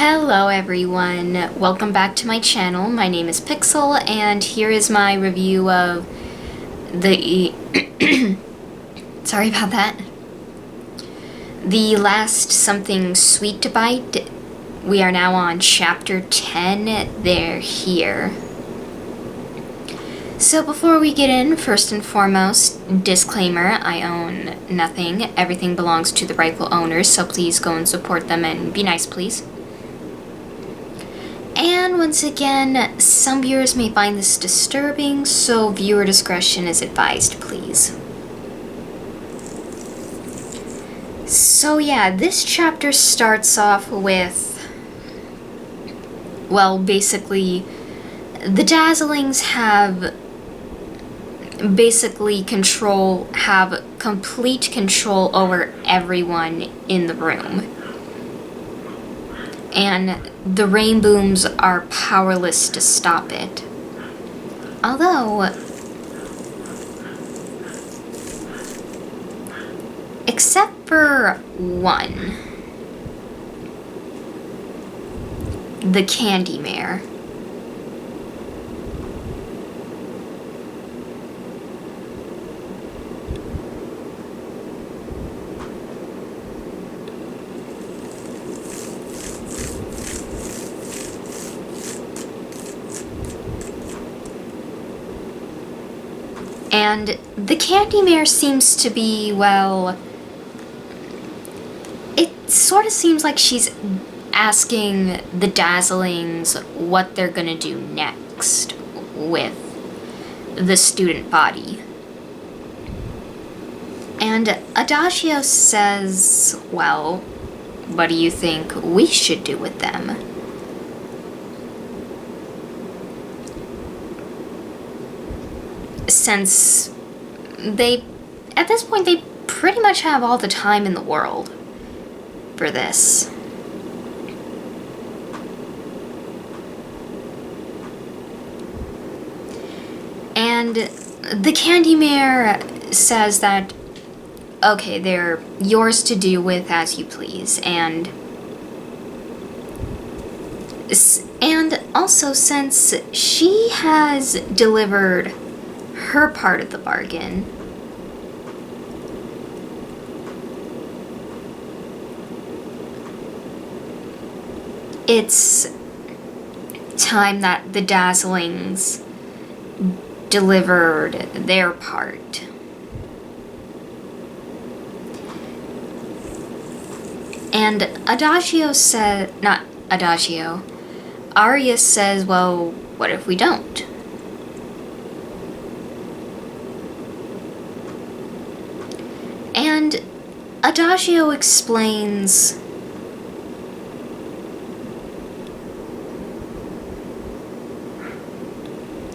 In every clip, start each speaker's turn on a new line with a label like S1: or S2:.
S1: Hello everyone, welcome back to my channel. My name is Pixel and here is my review of the sorry about that. The Last Something Sweet to Bite. We are now on chapter 10. They're here. So before we get in, first and foremost, disclaimer, I own nothing. Everything belongs to the rightful owners, so please go and support them and be nice, please. And once again, some viewers may find this disturbing, so viewer discretion is advised, please. So yeah, this chapter starts off with, well, basically, the Dazzlings have complete control over everyone in the room. And the Rainbooms are powerless to stop it. Although, except for one, the Candy Mare. And the Candy Mare seems to be, well, it sort of seems like she's asking the Dazzlings what they're gonna do next with the student body. And Adagio says, well, what do you think we should do with them? Since at this point, they pretty much have all the time in the world for this. And the Candy Mare says that, okay, they're yours to do with as you please, and also since she has delivered her part of the bargain, it's time that the Dazzlings delivered their part. And Arya says, well, what if we don't? And Adagio explains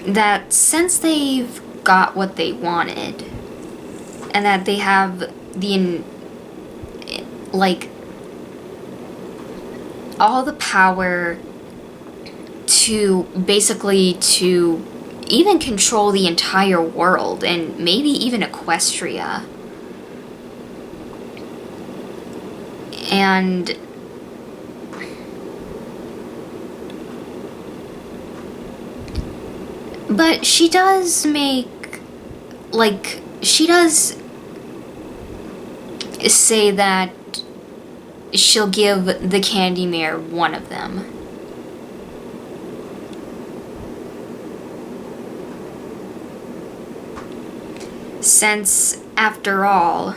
S1: that since they've got what they wanted, and that they have all the power to even control the entire world, and maybe even Equestria. But she does say that she'll give the Candy Mare one of them. Since, after all,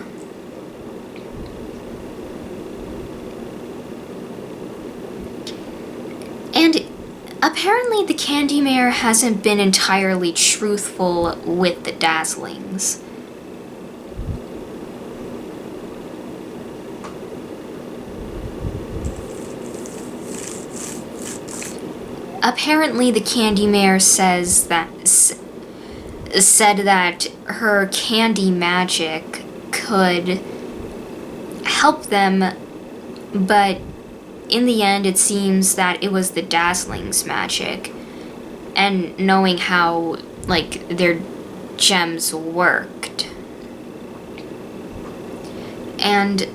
S1: and apparently the Candy Mare hasn't been entirely truthful with the Dazzlings. Apparently the Candy Mare said that her candy magic could help them, but in the end, it seems that it was the Dazzlings' magic, and knowing how, their gems worked. And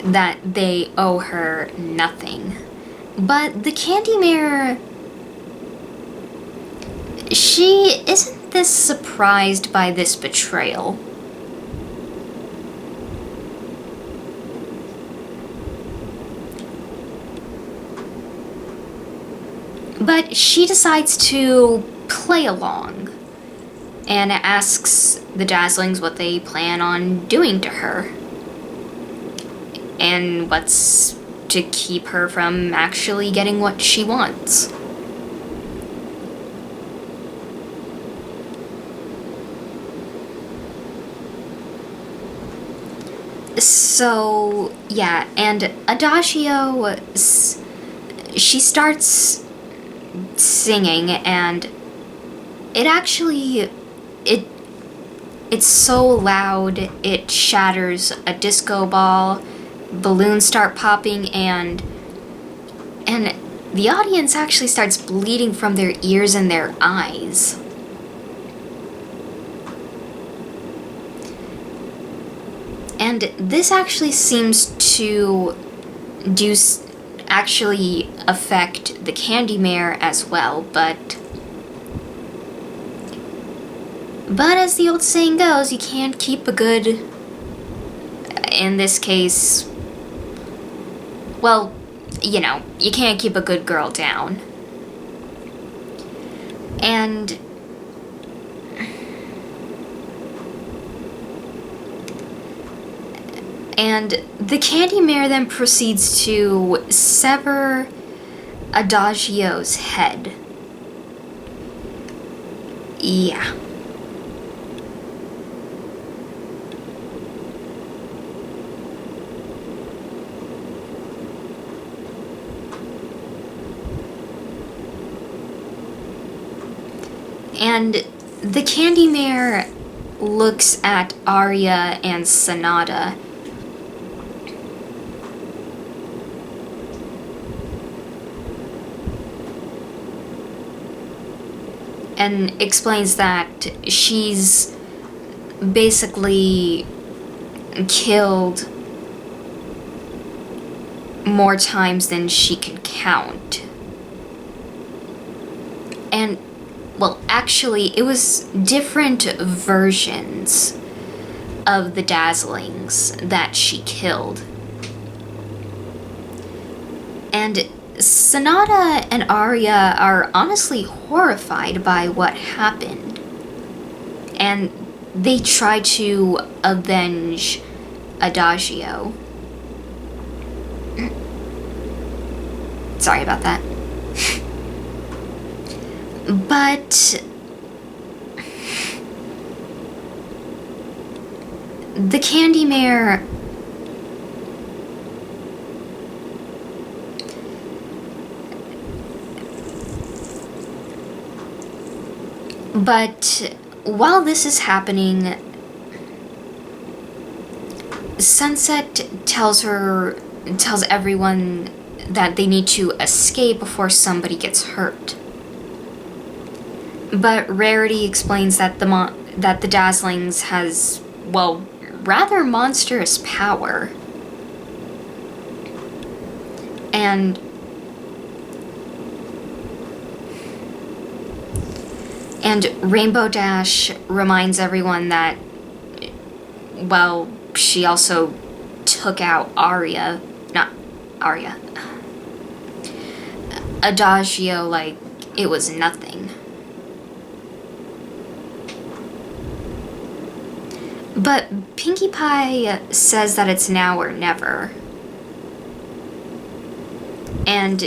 S1: that they owe her nothing. But the Candy Mare, she isn't this surprised by this betrayal. But she decides to play along and asks the Dazzlings what they plan on doing to her and what's to keep her from actually getting what she wants. So, yeah, and Adagio, she starts singing, and it actually, it's so loud, it shatters a disco ball, balloons start popping, and the audience actually starts bleeding from their ears and their eyes. And this actually seems to actually affect the Candy Mare as well, but as the old saying goes, you can't keep a good, in this case, well, you know, you can't keep a good girl down. And the Candy Mare then proceeds to sever Adagio's head. Yeah. And the Candy Mare looks at Arya and Sonata and explains that she's basically killed more times than she can count. And, well, actually, it was different versions of the Dazzlings that she killed. And Sonata and Arya are honestly horrified by what happened, and they try to avenge Adagio. Sorry about that. But the Candy Mare But while this is happening, Sunset tells everyone that they need to escape before somebody gets hurt. But Rarity explains that the Dazzlings has, well, rather monstrous power. And Rainbow Dash reminds everyone that, well, she also took out Adagio like it was nothing. But Pinkie Pie says that it's now or never. And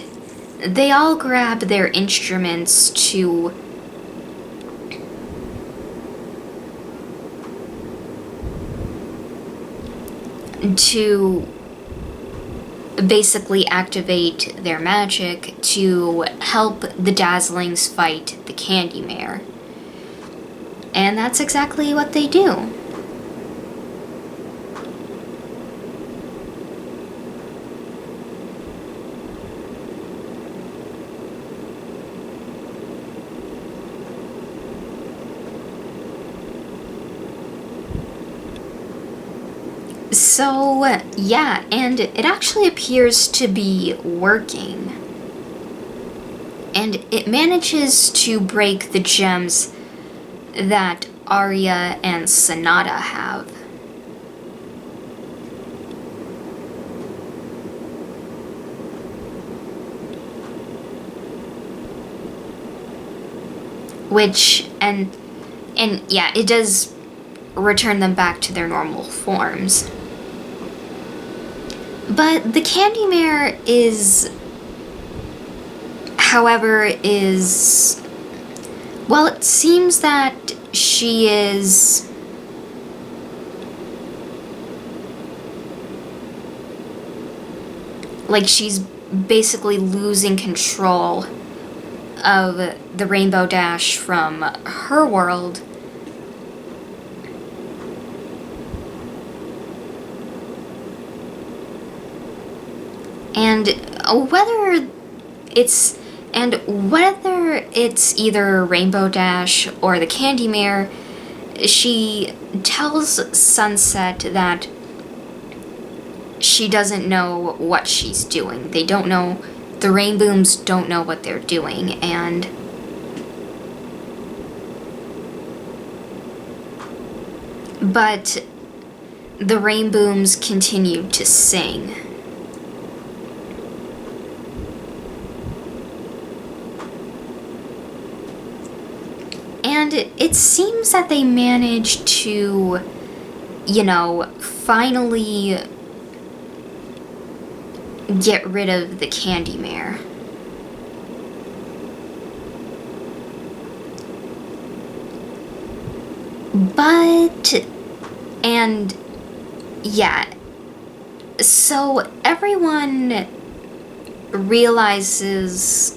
S1: they all grab their instruments to basically activate their magic to help the Dazzlings fight the Candy Mare. And that's exactly what they do. So, yeah, and it actually appears to be working. And it manages to break the gems that Arya and Sonata have. Which, and yeah, it does return them back to their normal forms. But the Candy Mare is, however, well, it seems that she is like she's basically losing control of the Rainbow Dash from her world. And whether it's either Rainbow Dash or the Candy Mare, she tells Sunset that she doesn't know what she's doing. They don't know, the Rainbooms don't know what they're doing, and but the Rainbooms continued to sing. And it seems that they managed to, finally get rid of the Candy Mare. So everyone realizes.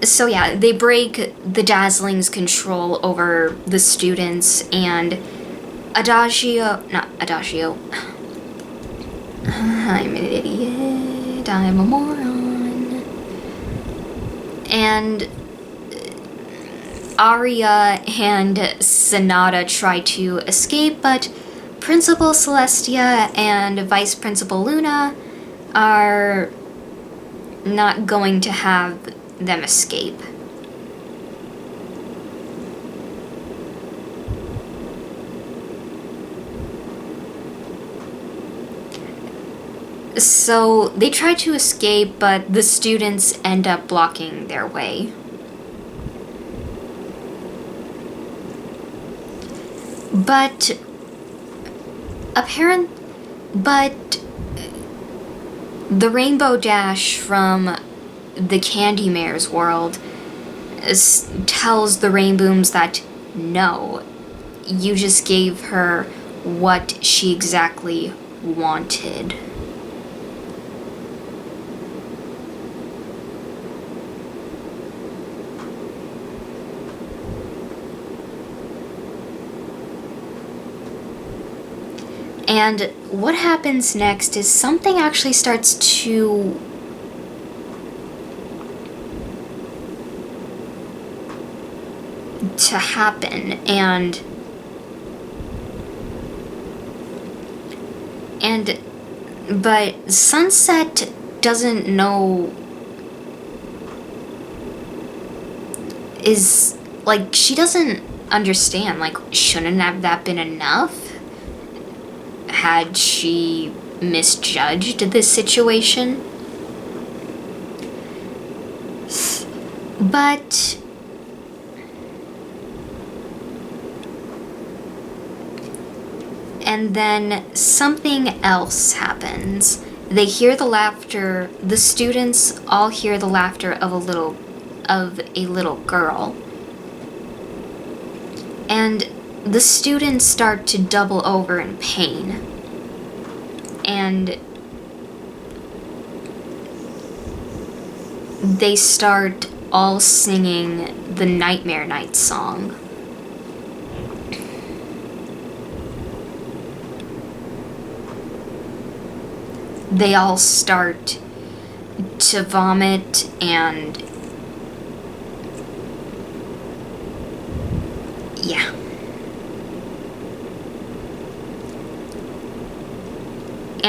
S1: So yeah, they break the Dazzling's control over the students, and I'm an idiot, I'm a moron. And Arya and Sonata try to escape, but Principal Celestia and Vice Principal Luna are not going to have them escape. So they try to escape, but the students end up blocking their way. But the Rainbow Dash from the Candy Mare's world tells the Rainbooms that no, you just gave her what she exactly wanted. And what happens next is something actually starts to happen, but Sunset doesn't know, she doesn't understand, shouldn't have that been enough? Had she misjudged this situation? But and then something else happens. They hear the laughter. The students all hear the laughter of a little girl. And the students start to double over in pain. And they start all singing the Nightmare Night song. They all start to vomit and yeah.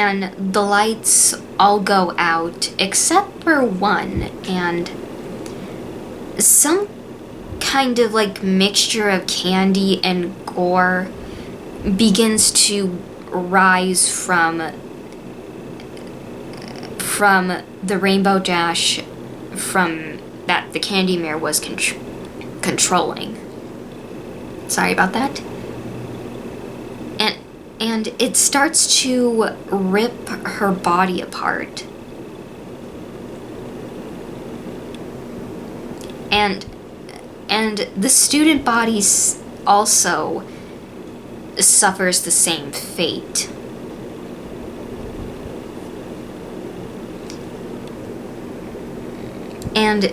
S1: and the lights all go out except for one, and some kind of like mixture of candy and gore begins to rise from the rainbow dash from that the candy mirror was controlling. Sorry about that. And it starts to rip her body apart. And the student body also suffers the same fate. And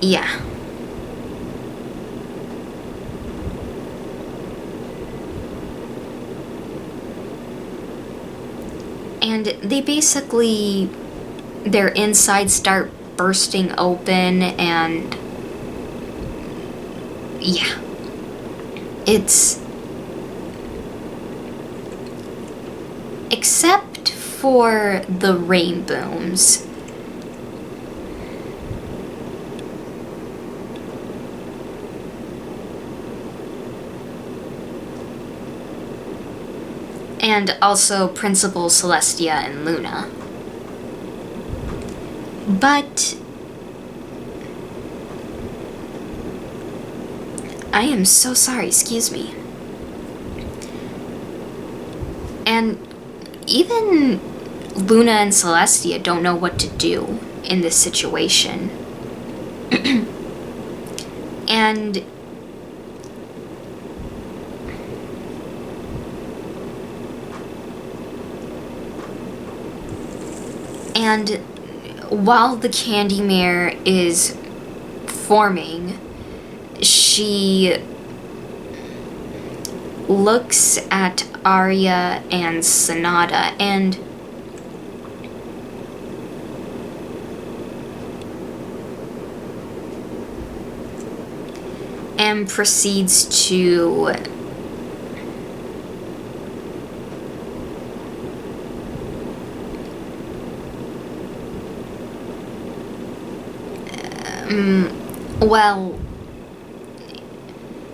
S1: yeah. And they basically, their insides start bursting open, and yeah. It's, except for the rainbows. And also Principal Celestia and Luna. But I am so sorry, excuse me. And even Luna and Celestia don't know what to do in this situation. And while the candy mare is forming, she looks at Arya and Sonata and proceeds to well,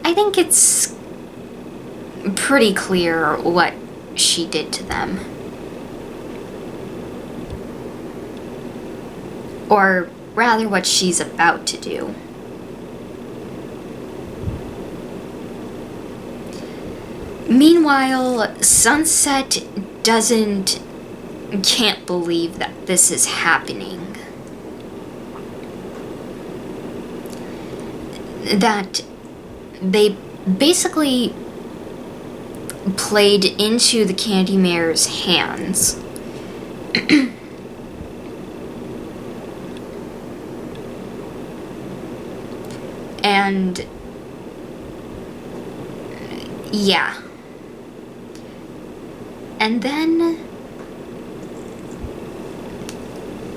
S1: I think it's pretty clear what she did to them. Or rather, what she's about to do. Meanwhile, Sunset can't believe that this is happening. That they basically played into the candy mare's hands. And yeah. And then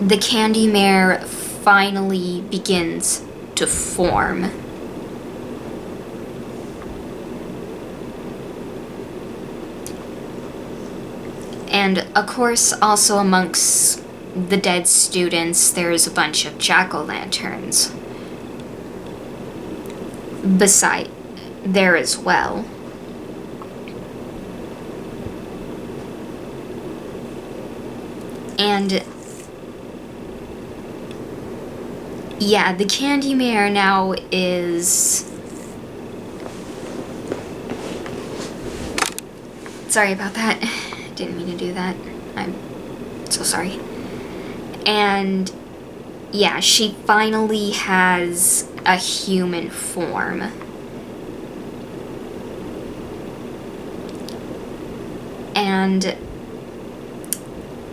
S1: the candy mare finally begins to form. And of course, also amongst the dead students, there's a bunch of jack-o'-lanterns beside there as well. And yeah, the candy mare now is... Sorry about that. Didn't mean to do that. I'm so sorry. And yeah, she finally has a human form. And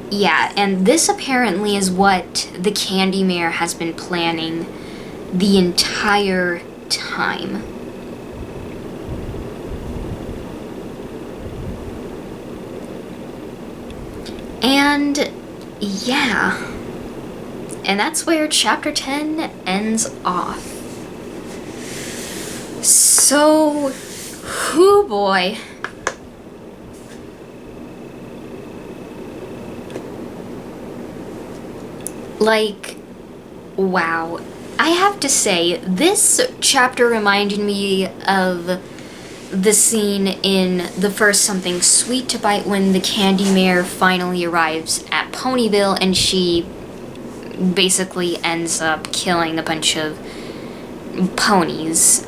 S1: yeah, and this apparently is what the candy mare has been planning the entire time. And yeah, and that's where chapter 10 ends off. So, whoo boy. Like, wow. I have to say, this chapter reminded me of the scene in the first Something Sweet to Bite when the Candy Mare finally arrives at Ponyville and she basically ends up killing a bunch of ponies.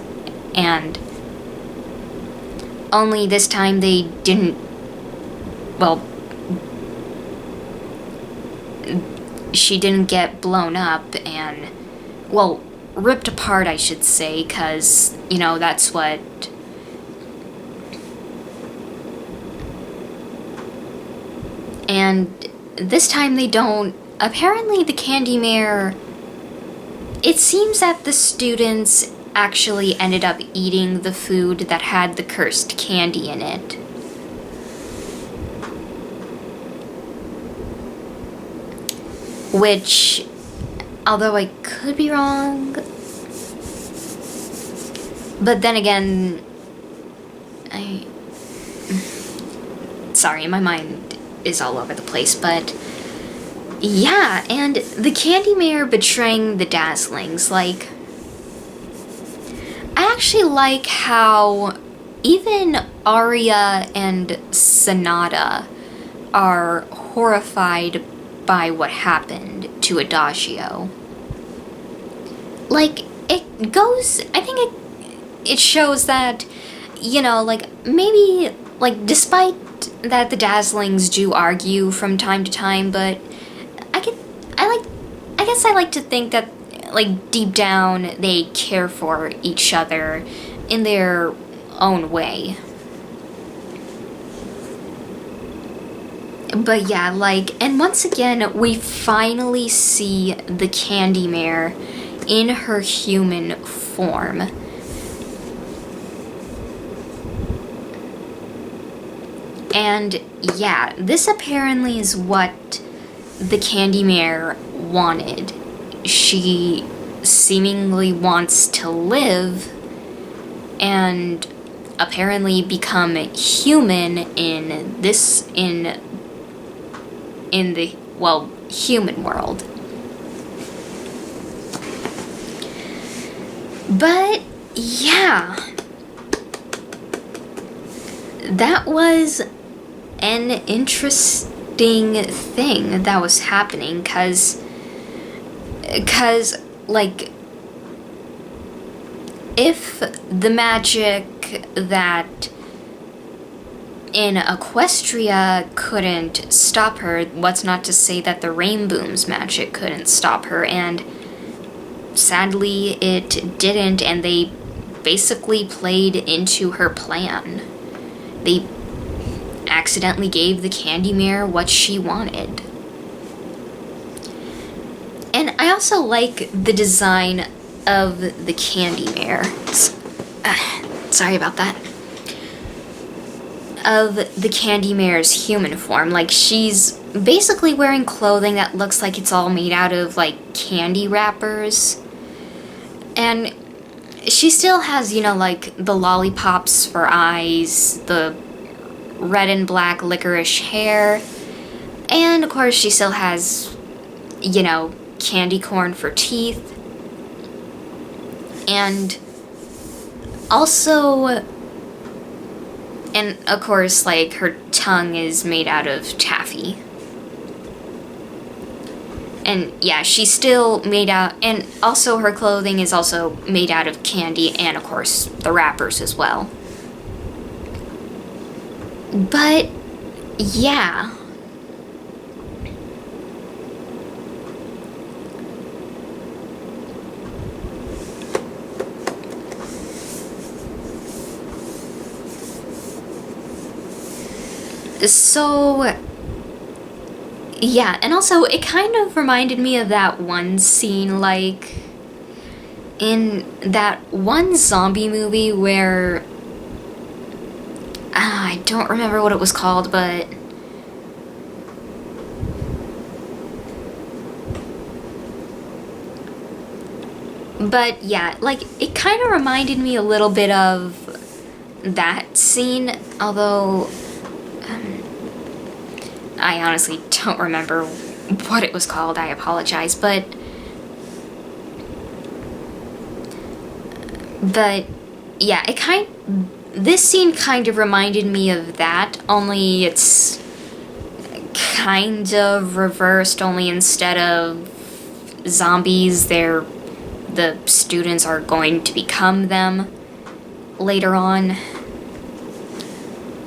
S1: And only this time they didn't, well, she didn't get blown up and, well, ripped apart, I should say, because, you know, that's what... And this time they don't. Apparently the Candy Mare... It seems that the students actually ended up eating the food that had the cursed candy in it. Which, although I could be wrong, but then again, sorry, my mind is all over the place, but yeah, and the Candy Mare betraying the Dazzlings, like, I actually like how even Arya and Sonata are horrified by what happened to Adagio. Like, it goes, I think it shows that, you know, like, maybe, like, despite that the Dazzlings do argue from time to time, but I guess I like to think that, like, deep down they care for each other in their own way. But yeah, like, and once again, we finally see the Candy Mare in her human form. And yeah, this apparently is what the Candy Mare wanted. She seemingly wants to live and apparently become human in the, well, human world. But yeah, that was an interesting thing that was happening, cause like, if the magic that in Equestria couldn't stop her, what's not to say that the Rainboom's magic couldn't stop her, and sadly it didn't, and they basically played into her plan. They accidentally gave the Candy Mare what she wanted. And I also like the design of the Candy Mare. Sorry about that. Of the Candy Mare's human form. Like, she's basically wearing clothing that looks like it's all made out of, like, candy wrappers. And she still has, you know, like, the lollipops for eyes, the red and black licorice hair, and of course she still has, you know, candy corn for teeth. And also, and of course, like, her tongue is made out of taffy. And yeah, she's still made out, and also her clothing is also made out of candy, and of course the wrappers as well. But yeah, so yeah, and also it kind of reminded me of that one scene, like in that one zombie movie where I don't remember what it was called, but yeah, like, it kind of reminded me a little bit of that scene, although I honestly don't remember what it was called, I apologize, but yeah, this scene kind of reminded me of that, only it's kind of reversed, only instead of zombies, the students are going to become them later on.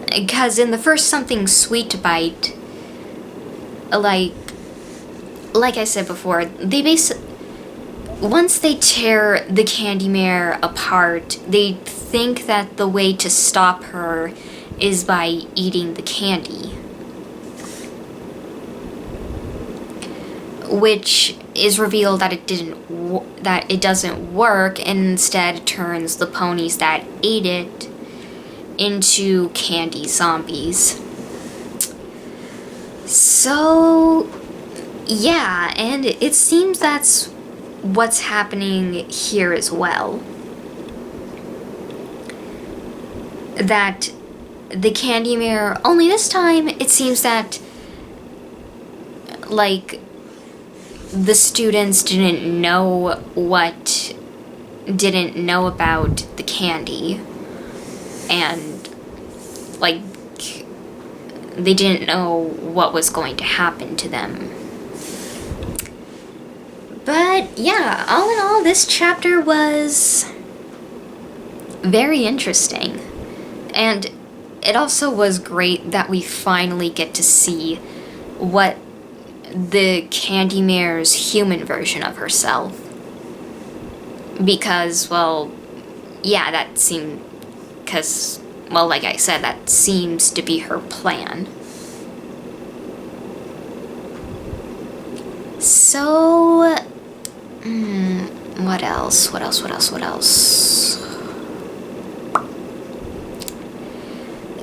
S1: Because in the first Something Sweet Bite, like I said before, once they tear the candy mare apart, they think that the way to stop her is by eating the candy. Which is revealed that it doesn't work, and instead turns the ponies that ate it into candy zombies. So, yeah, and it seems that's what's happening here as well. That the candy mare, only this time it seems that, like, the students didn't know about the candy, and, like, they didn't know what was going to happen to them. But yeah, all in all, this chapter was very interesting, and it also was great that we finally get to see what the candy mare's human version of herself, because, well, yeah, like I said, that seems to be her plan. So, what else?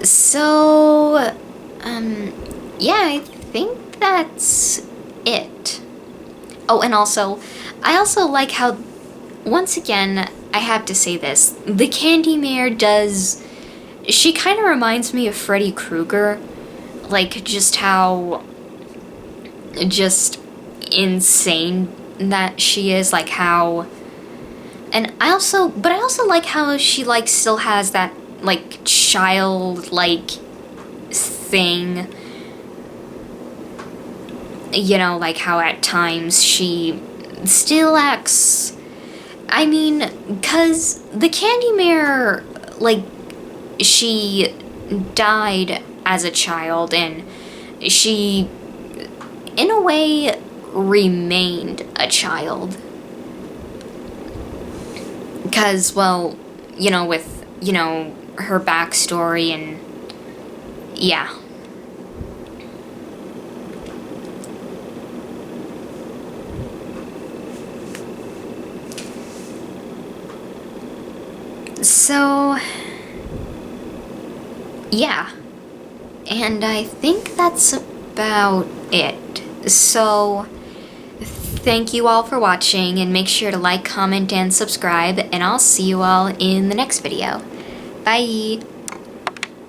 S1: So, yeah, I think that's it. Oh, and also, I also like how, once again, I have to say this, the candy mare she kind of reminds me of Freddy Krueger, like, just how insane that she is, like how, and I also like how she, like, still has that, like, childlike thing, you know, like how at times she still acts, I mean, 'cause the candy mare, like, she died as a child, and she, in a way, remained a child. Because, well, you know, with, you know, her backstory, and yeah. So, yeah, and I think that's about it. So, thank you all for watching, and make sure to like, comment, and subscribe, and I'll see you all in the next video. Bye!